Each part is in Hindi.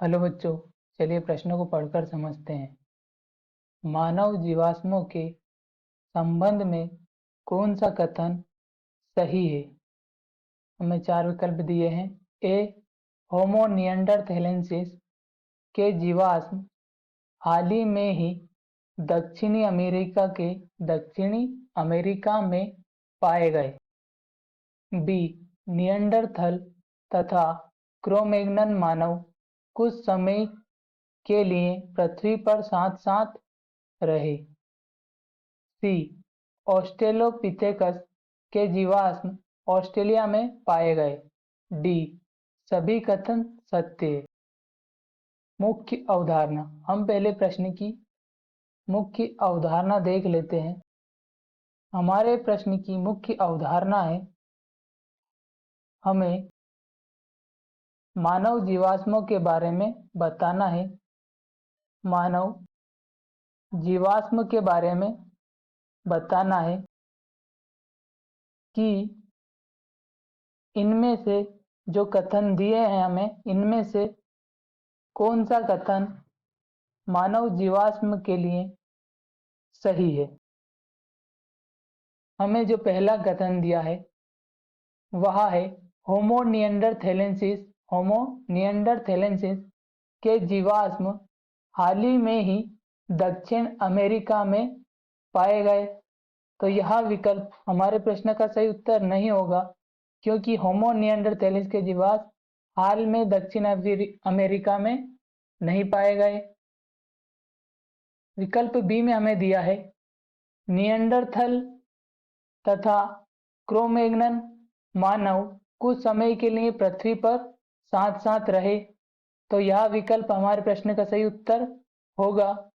हेलो बच्चों, चलिए प्रश्नों को पढ़कर समझते हैं। मानव जीवाश्मों के संबंध में कौन सा कथन सही है? हमें चार विकल्प दिए हैं। ए, होमो निएंडरथैलेंसिस के जीवाश्म हाल ही में ही दक्षिणी अमेरिका में पाए गए। बी, निएंडरथल तथा क्रो-मैग्नन मानव कुछ समय के लिए पृथ्वी पर साथ साथ रहे। सी, ऑस्ट्रेलोपिथेकस के जीवाश्म ऑस्ट्रेलिया में पाए गए। डी, सभी कथन सत्य है। मुख्य अवधारणा, हम पहले प्रश्न की मुख्य अवधारणा देख लेते हैं। हमारे प्रश्न की मुख्य अवधारणा है, हमें मानव जीवाश्मों के बारे में बताना है। मानव जीवाश्म के बारे में बताना है कि इनमें से जो कथन दिए हैं हमें, इनमें से कौन सा कथन मानव जीवाश्म के लिए सही है। हमें जो पहला कथन दिया है वह है होमो निएंडरथैलेंसिस के जीवाश्म हाल ही में ही दक्षिण अमेरिका में पाए गए। तो यह विकल्प हमारे प्रश्न का सही उत्तर नहीं होगा, क्योंकि होमो निएंडरथैलिस के जीवाश्म हाल में दक्षिण अमेरिका में नहीं पाए गए। विकल्प बी में हमें दिया है निएंडरथल तथा क्रो-मैग्नन मानव कुछ समय के लिए पृथ्वी पर साथ साथ रहे। तो यह विकल्प हमारे प्रश्न का सही उत्तर होगा,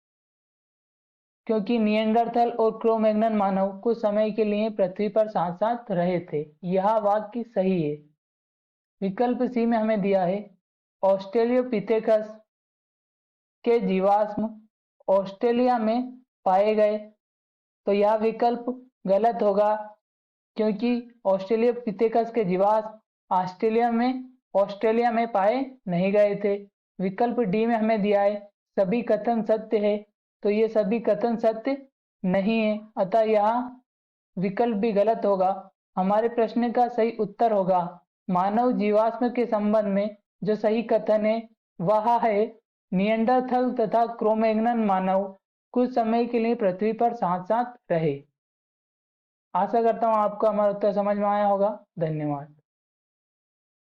क्योंकि निएंडरथल और क्रो-मैग्नन मानव कुछ समय के लिए पृथ्वी पर साथ साथ रहे थे। यह वाक्य सही है। विकल्प सी में हमें दिया है ऑस्ट्रेलियोपिथेकस के जीवाश्म ऑस्ट्रेलिया में पाए गए। तो यह विकल्प गलत होगा, क्योंकि ऑस्ट्रेलियोपिथेकस के जीवाश्म ऑस्ट्रेलिया में पाए नहीं गए थे। विकल्प डी में हमें दिया है सभी कथन सत्य है। तो ये सभी कथन सत्य नहीं है, अतः यह विकल्प भी गलत होगा। हमारे प्रश्न का सही उत्तर होगा मानव जीवाश्म के संबंध में जो सही कथन है वह है निएंडरथल तथा क्रो-मैग्नन मानव कुछ समय के लिए पृथ्वी पर साथ साथ रहे। आशा करता हूँ आपको हमारा उत्तर समझ में आया होगा। धन्यवाद।